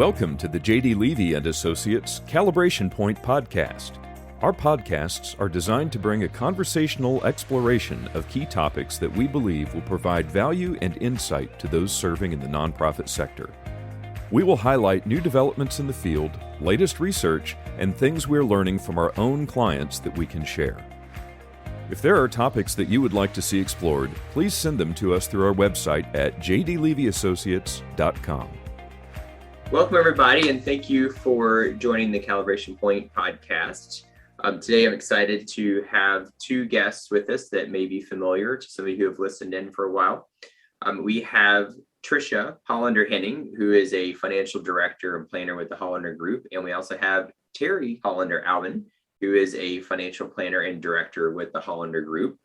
Welcome to the J.D. Levy & Associates Calibration Point Podcast. Our podcasts are designed to bring a conversational exploration of key topics that we believe will provide value and insight to those serving in the nonprofit sector. We will highlight new developments in the field, latest research, and things we're learning from our own clients that we can share. If there are topics that you would like to see explored, please send them to us through our website at jdlevyassociates.com. Welcome, everybody, and thank you for joining the Calibration Point Podcast. Today, I'm excited to have two guests with us that may be familiar to some of you who have listened in for a while. We have Tricia, Hollander Henning, who is a financial director and planner with the Hollander Group, and we also have Terri, Hollander Albini, who is a financial planner and director with the Hollander Group.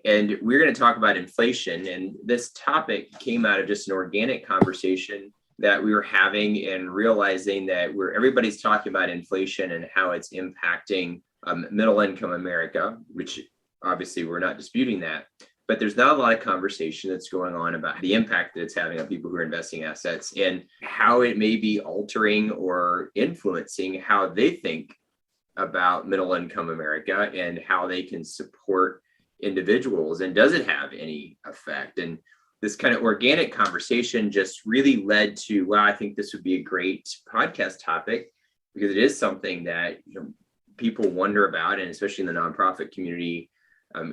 And we're going to talk about inflation, and this topic came out of just an organic conversation that we were having and realizing that everybody's talking about inflation and how it's impacting middle income America, which obviously we're not disputing that, but there's not a lot of conversation that's going on about the impact that it's having on people who are investing assets and how it may be altering or influencing how they think about middle income America and how they can support individuals, and does it have any effect? And this kind of organic conversation just really led to, wow, I think this would be a great podcast topic, because it is something that people wonder about, and especially in the nonprofit community,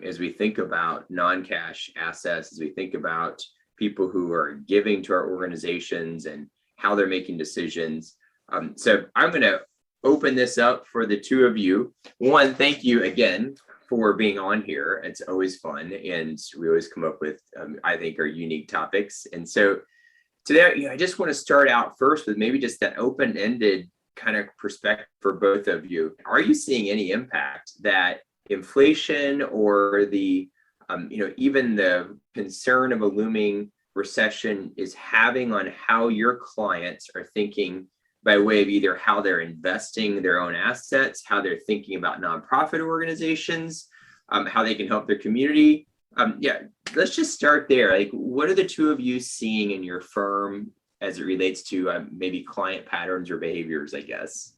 as we think about non-cash assets, as we think about people who are giving to our organizations and how they're making decisions. So I'm going to open this up for the two of you. One, thank you again for being on here. It's always fun, and we always come up with, I think, our unique topics. And so today, I just want to start out first with maybe just that open-ended kind of perspective for both of you. Are you seeing any impact that inflation or the, even the concern of a looming recession is having on how your clients are thinking by way of either how they're investing their own assets, how they're thinking about nonprofit organizations, how they can help their community? Let's just start there. Like, what are the two of you seeing in your firm as it relates to maybe client patterns or behaviors, I guess?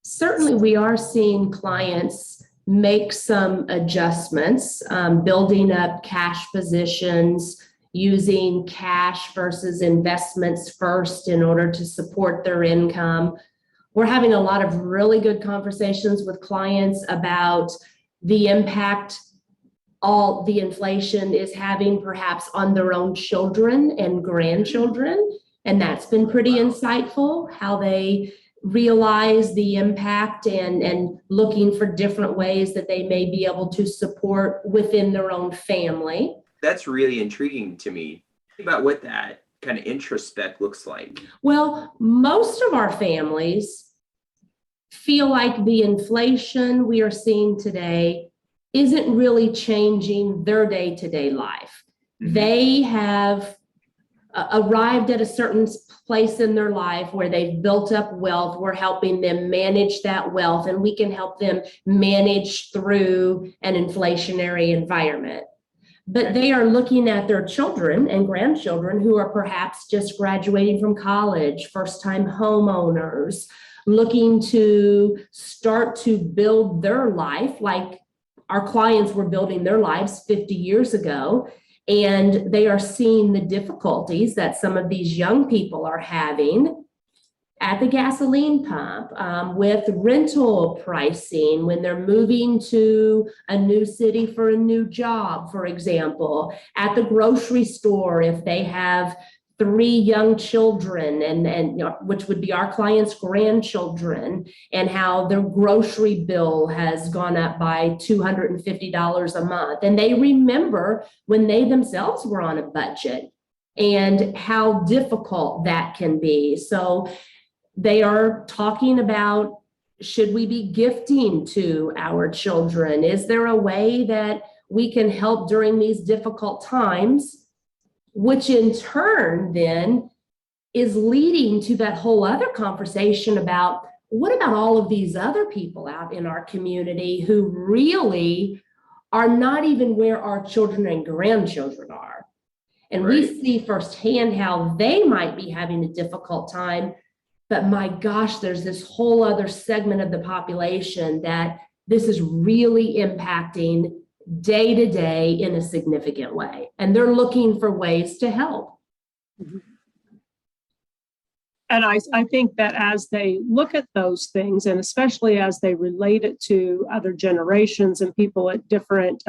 Certainly, we are seeing clients make some adjustments, building up cash positions, using cash versus investments first in order to support their income. We're having a lot of really good conversations with clients about the impact all the inflation is having perhaps on their own children and grandchildren. And that's been pretty insightful, how they realize the impact and looking for different ways that they may be able to support within their own family. That's really intriguing to me. Think about what that kind of introspect looks like. Well, most of our families feel like the inflation we are seeing today isn't really changing their day-to-day life. Mm-hmm. They have arrived at a certain place in their life where they've built up wealth. We're helping them manage that wealth, and we can help them manage through an inflationary environment. But they are looking at their children and grandchildren who are perhaps just graduating from college, first-time homeowners, looking to start to build their life like our clients were building their lives 50 years ago. And they are seeing the difficulties that some of these young people are having at the gasoline pump, with rental pricing when they're moving to a new city for a new job, for example, at the grocery store if they have 3 young children, and which would be our clients' grandchildren, and how their grocery bill has gone up by $250 a month. And they remember when they themselves were on a budget and how difficult that can be. So they are talking about, should we be gifting to our children? Is there a way that we can help during these difficult times? Which in turn then is leading to that whole other conversation about, what about all of these other people out in our community who really are not even where our children and grandchildren are? And right. We see firsthand how they might be having a difficult time But my gosh, there's this whole other segment of the population that this is really impacting day to day in a significant way. And they're looking for ways to help. And I think that as they look at those things, and especially as they relate it to other generations and people at different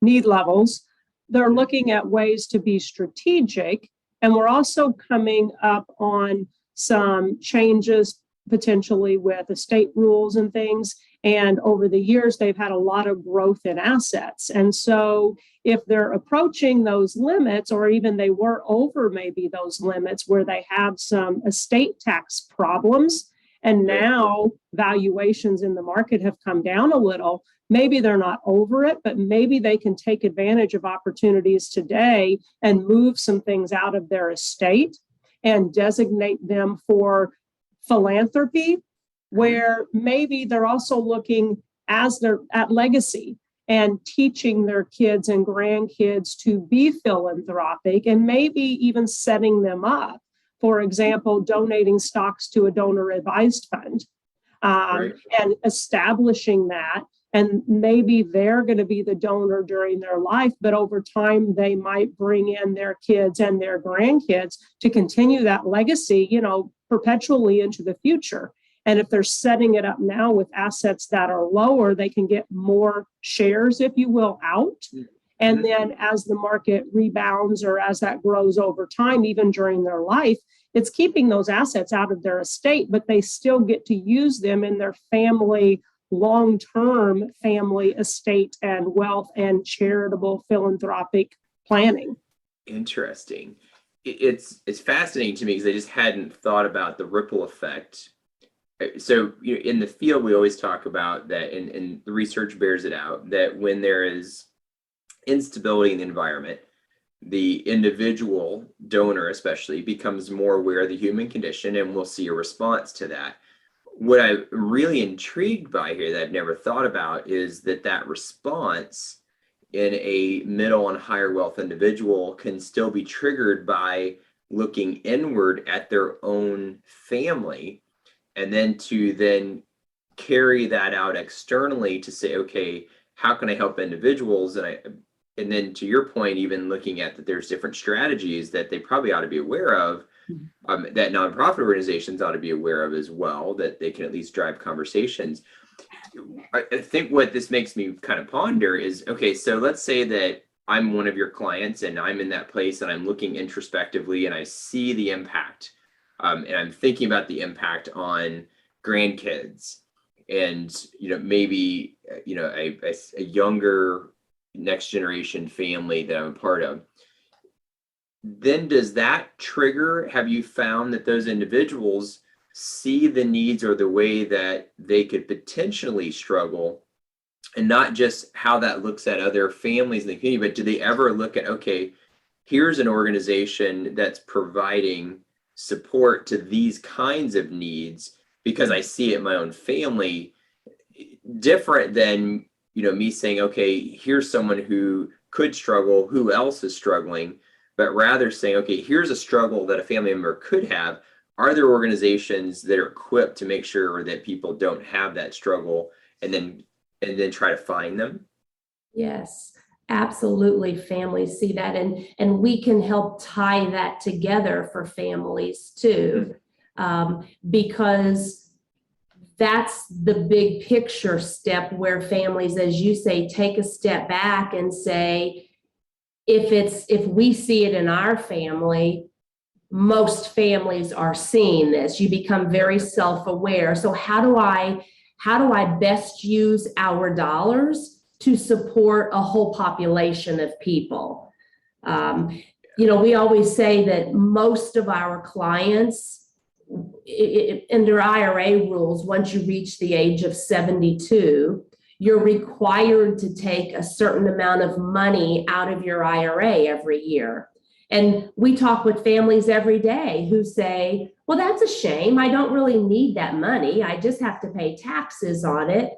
need levels, they're looking at ways to be strategic. And we're also coming up on some changes potentially with estate rules and things. And over the years, they've had a lot of growth in assets. And so if they're approaching those limits, or even they were over maybe those limits where they have some estate tax problems, and now valuations in the market have come down a little, maybe they're not over it, but maybe they can take advantage of opportunities today and move some things out of their estate and designate them for philanthropy, where maybe they're also looking as they're at legacy and teaching their kids and grandkids to be philanthropic, and maybe even setting them up. For example, donating stocks to a donor advised fund, and establishing that. And maybe they're going to be the donor during their life, but over time they might bring in their kids and their grandkids to continue that legacy, perpetually into the future. And if they're setting it up now with assets that are lower, they can get more shares, if you will, out. And then as the market rebounds, or as that grows over time, even during their life, it's keeping those assets out of their estate, but they still get to use them in their family, long-term family estate and wealth and charitable philanthropic planning. Interesting. It's fascinating to me because I just hadn't thought about the ripple effect. So in the field, we always talk about that, and the research bears it out, that when there is instability in the environment, the individual donor especially becomes more aware of the human condition, and we'll see a response to that. What I'm really intrigued by here that I've never thought about is that response in a middle and higher wealth individual can still be triggered by looking inward at their own family, and then to carry that out externally to say, okay, how can I help individuals? And then to your point, even looking at that there's different strategies that they probably ought to be aware of, that nonprofit organizations ought to be aware of as well, that they can at least drive conversations. I think what this makes me kind of ponder is, okay, so let's say that I'm one of your clients and I'm in that place and I'm looking introspectively and I see the impact, and I'm thinking about the impact on grandkids and, maybe, a younger next generation family that I'm a part of. Then does that trigger, have you found that those individuals see the needs or the way that they could potentially struggle, and not just how that looks at other families in the community, but do they ever look at, okay, here's an organization that's providing support to these kinds of needs because I see it in my own family, different than, me saying, okay, here's someone who could struggle, who else is struggling, but rather saying, okay, here's a struggle that a family member could have. Are there organizations that are equipped to make sure that people don't have that struggle, and then try to find them? Yes, absolutely. Families see that, and we can help tie that together for families too, because that's the big picture step where families, as you say, take a step back and say, if we see it in our family, most families are seeing this. You become very self-aware. So how do I best use our dollars to support a whole population of people? We always say that most of our clients, under IRA rules, once you reach the age of 72, you're required to take a certain amount of money out of your IRA every year. And we talk with families every day who say, well, that's a shame. I don't really need that money. I just have to pay taxes on it.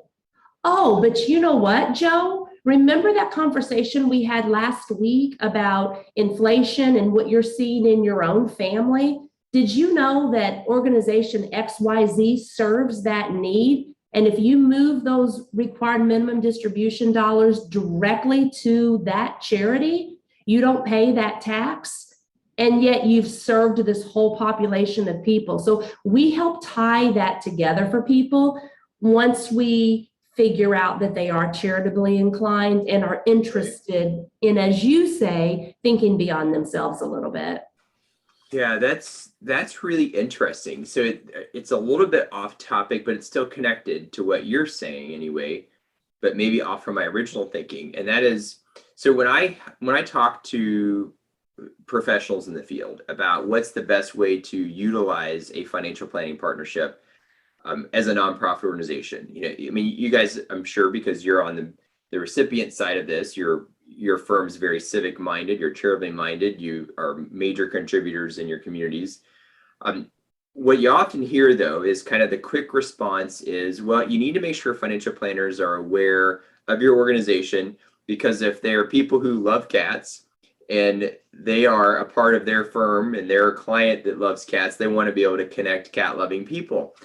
Oh, but you know what, Joe? Remember that conversation we had last week about inflation and what you're seeing in your own family? did you know that organization XYZ serves that need? And if you move those required minimum distribution dollars directly to that charity, you don't pay that tax, and yet you've served this whole population of people. So we help tie that together for people once we figure out that they are charitably inclined and are interested in, as you say, thinking beyond themselves a little bit. Yeah, that's really interesting. So it's a little bit off topic, but it's still connected to what you're saying anyway, but maybe off from my original thinking. And that is, so when I talk to professionals in the field about what's the best way to utilize a financial planning partnership as a nonprofit organization, you guys, I'm sure because you're on the recipient side of this, your firm's very civic minded, you're charitably minded, you are major contributors in your communities. What you often hear though is kind of the quick response is, well, you need to make sure financial planners are aware of your organization, because if they are people who love cats and they are a part of their firm and they're a client that loves cats, they want to be able to connect cat loving people.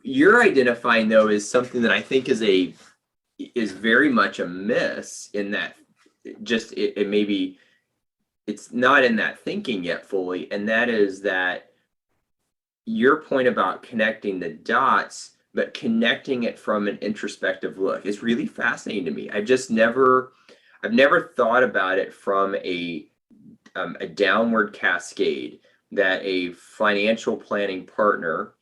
You're identifying though is something that I think is very much a miss, in that just it maybe it's not in that thinking yet fully, and that is that your point about connecting the dots, but connecting it from an introspective look is really fascinating to me. I've never thought about it from a downward cascade, that a financial planning partner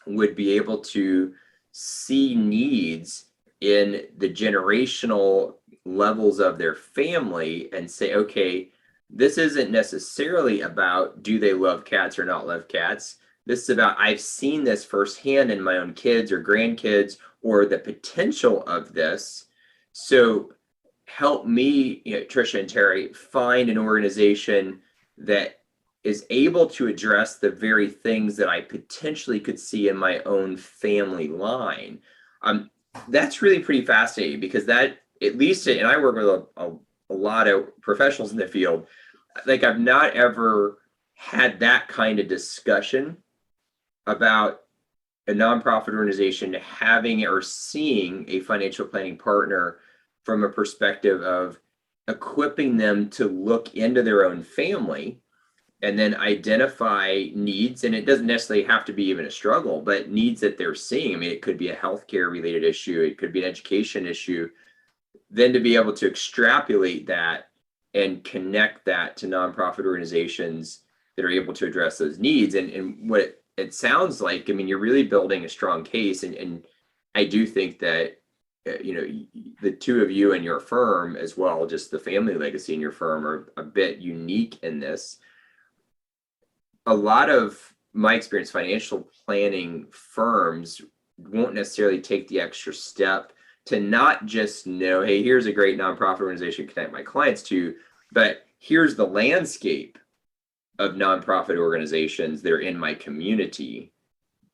would be able to see needs in the generational levels of their family and say, okay, this isn't necessarily about do they love cats or not love cats. This is about, I've seen this firsthand in my own kids or grandkids, or the potential of this. So help me, Tricia and Terri, find an organization that is able to address the very things that I potentially could see in my own family line. That's really pretty fascinating, because that, at least, and I work with a lot of professionals in the field, like I've not ever had that kind of discussion about a nonprofit organization having or seeing a financial planning partner from a perspective of equipping them to look into their own family and then identify needs. And it doesn't necessarily have to be even a struggle, but needs that they're seeing. I mean, it could be a healthcare related issue, it could be an education issue. Then to be able to extrapolate that and connect that to nonprofit organizations that are able to address those needs. And what it sounds like, I mean, you're really building a strong case. And I do think that, the two of you and your firm as well, just the family legacy in your firm, are a bit unique in this. A lot of my experience, financial planning firms won't necessarily take the extra step to not just know, hey, here's a great nonprofit organization to connect my clients to, but here's the landscape of nonprofit organizations that are in my community,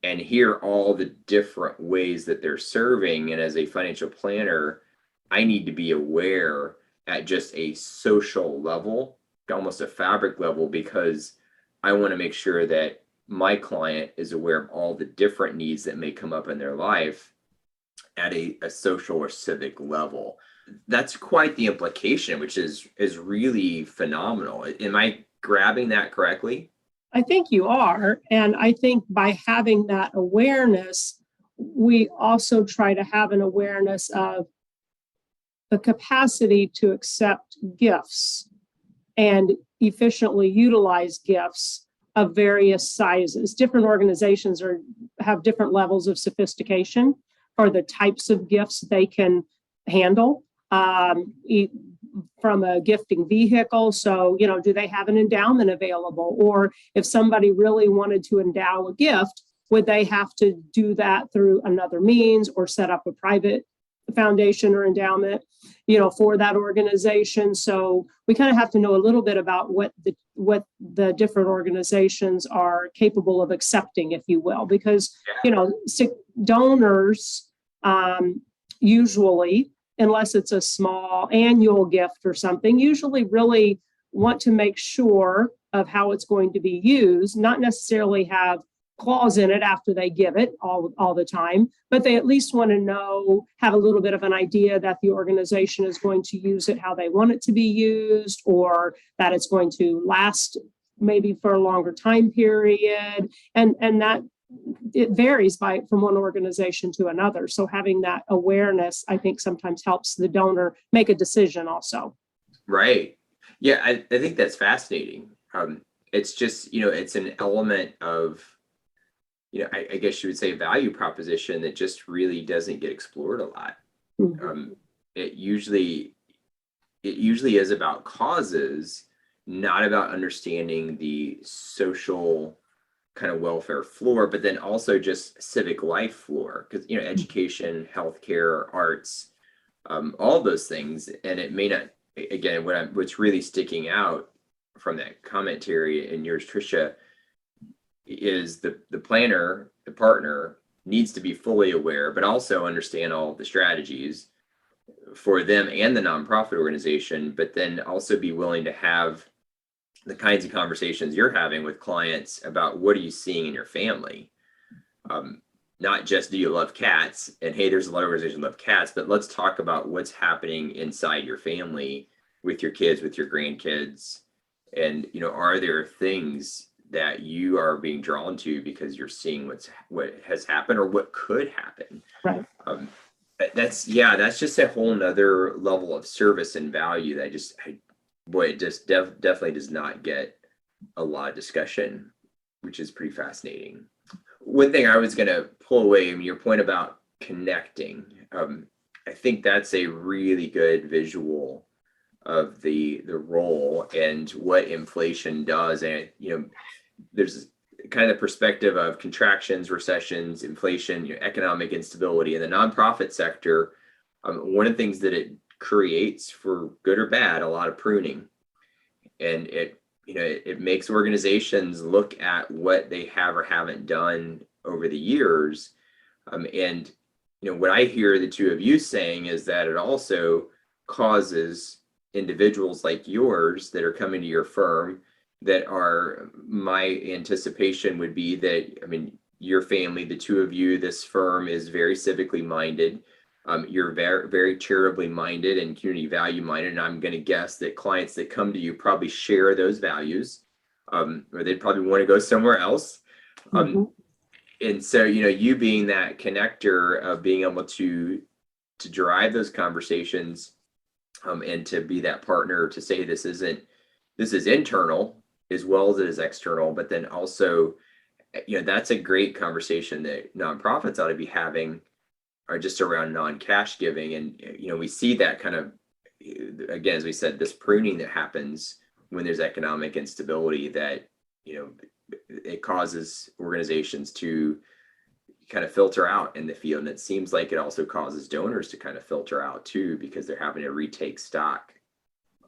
and here are all the different ways that they're serving. And as a financial planner, I need to be aware at just a social level, almost a fabric level, because I want to make sure that my client is aware of all the different needs that may come up in their life at a social or civic level. That's quite the implication, which is really phenomenal. Am I grabbing that correctly? I think you are. And I think by having that awareness, we also try to have an awareness of the capacity to accept gifts and efficiently utilize gifts of various sizes. Different organizations have different levels of sophistication for the types of gifts they can handle. From a gifting vehicle. So, do they have an endowment available? Or if somebody really wanted to endow a gift, would they have to do that through another means or set up a private foundation or endowment, for that organization? So we kind of have to know a little bit about what the different organizations are capable of accepting, if you will, because, donors usually, unless it's a small annual gift or something, usually really want to make sure of how it's going to be used, not necessarily have clause in it after they give it all the time, but they at least want to know, have a little bit of an idea that the organization is going to use it how they want it to be used, or that it's going to last maybe for a longer time period. And that it varies from one organization to another. So having that awareness, I think, sometimes helps the donor make a decision also. Right. Yeah, I think that's fascinating. It's just, it's an element of, I guess you would say, value proposition that just really doesn't get explored a lot. Mm-hmm. It usually is about causes, not about understanding the social kind of welfare floor, but then also just civic life floor, because education, healthcare, arts, all those things. And it may not, again, what's really sticking out from that comment, Terri, and yours, Tricia, is the planner, the partner, needs to be fully aware, but also understand all the strategies for them and the nonprofit organization, but then also be willing to have the kinds of conversations you're having with clients about what are you seeing in your family. Not just, do you love cats? And hey, there's a lot of organizations that love cats, but let's talk about what's happening inside your family with your kids, with your grandkids. And, are there things that you are being drawn to because you're seeing what has happened or what could happen? Right. That's just a whole nother level of service and value that it just definitely does not get a lot of discussion, which is pretty fascinating. One thing I was going to pull away, your point about connecting, I think that's a really good visual of the role and what inflation does. And, there's kind of the perspective of contractions, recessions, inflation, economic instability in the nonprofit sector. One of the things that it creates, for good or bad, a lot of pruning, and it makes organizations look at what they have or haven't done over the years. And what I hear the two of you saying is that it also causes individuals like yours that are coming to your firm, that are, my anticipation would be that, your family, the two of you, this firm is very civically minded. You're very, very charitably minded and community value minded. And I'm going to guess that clients that come to you probably share those values, or they'd probably want to go somewhere else. Mm-hmm. And so, you being that connector of being able to drive those conversations, and to be that partner to say, this is internal as well as it is external, but then also, that's a great conversation that nonprofits ought to be having, are just around non-cash giving. And, we see that kind of, again, as we said, this pruning that happens when there's economic instability, that, it causes organizations to kind of filter out in the field. And it seems like it also causes donors to kind of filter out too, because they're having to retake stock,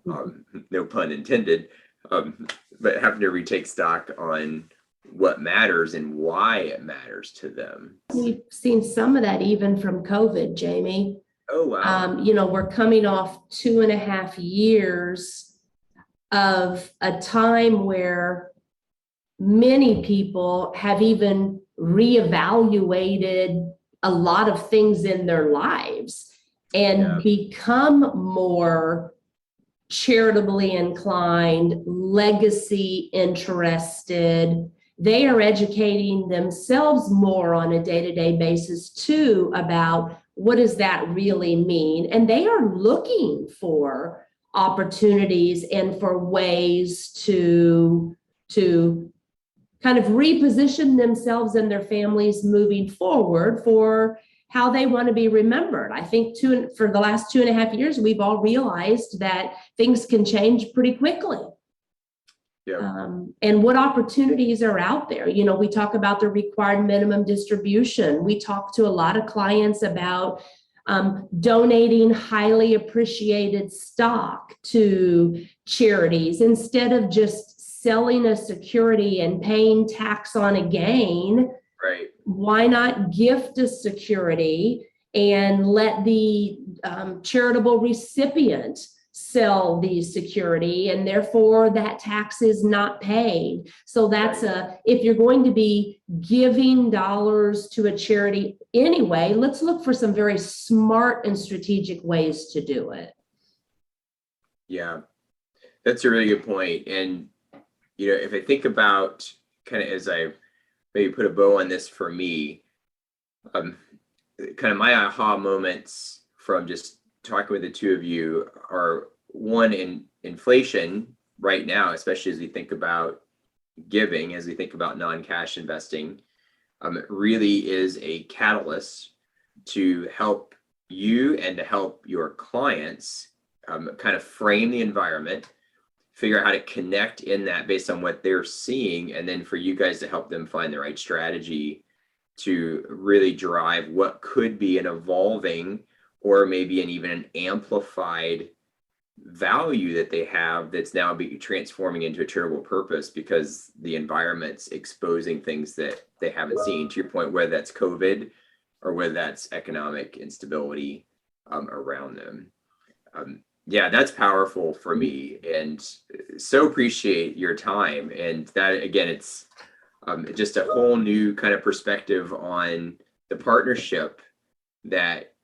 no pun intended, but having to retake stock on what matters and why it matters to them. We've seen some of that even from COVID, Jamie. Oh, wow. We're coming off 2.5 years of a time where many people have even reevaluated a lot of things in their lives and become more charitably inclined, legacy interested. They are educating themselves more on a day-to-day basis too about what does that really mean? And they are looking for opportunities and for ways to kind of reposition themselves and their families moving forward for how they want to be remembered. I think for the last 2.5 years, we've all realized that things can change pretty quickly. Yeah. And what opportunities are out there? We talk about the required minimum distribution. We talk to a lot of clients about donating highly appreciated stock to charities instead of just selling a security and paying tax on a gain. Right. Why not gift a security and let the charitable recipient sell the security, and therefore that tax is not paid. So if you're going to be giving dollars to a charity anyway, let's look for some very smart and strategic ways to do it. Yeah, that's a really good point. And, if I think about kind of as I maybe put a bow on this for me, kind of my aha moments from just talking with the two of you are, one, in inflation right now, especially as we think about giving, as we think about non-cash investing, it really is a catalyst to help you and to help your clients kind of frame the environment, figure out how to connect in that based on what they're seeing, and then for you guys to help them find the right strategy to really drive what could be an evolving or maybe even an amplified value that they have that's now transforming into a charitable purpose because the environment's exposing things that they haven't seen. To your point, whether that's COVID or whether that's economic instability around them. Yeah, that's powerful for me, and so appreciate your time. And that, again, it's just a whole new kind of perspective on the partnership that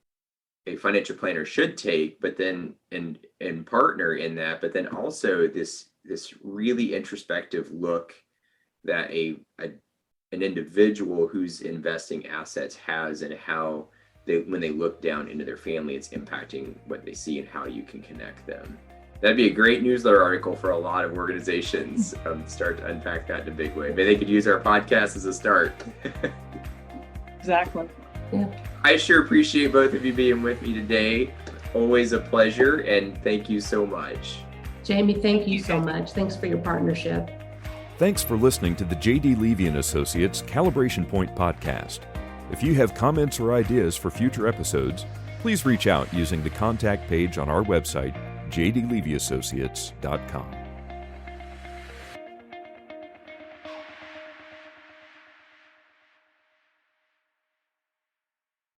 a financial planner should take, but then and partner in that, but then also this really introspective look that an individual who's investing assets has, and how when they look down into their family, it's impacting what they see and how you can connect them. That'd be a great newsletter article for a lot of organizations. Start to unpack that in a big way. Maybe they could use our podcast as a start. Exactly. Yeah. I sure appreciate both of you being with me today. Always a pleasure, and thank you so much. Jamie, thank you so much. Thanks for your partnership. Thanks for listening to the J.D. Levy & Associates Calibration Point Podcast. If you have comments or ideas for future episodes, please reach out using the contact page on our website, jdlevyassociates.com.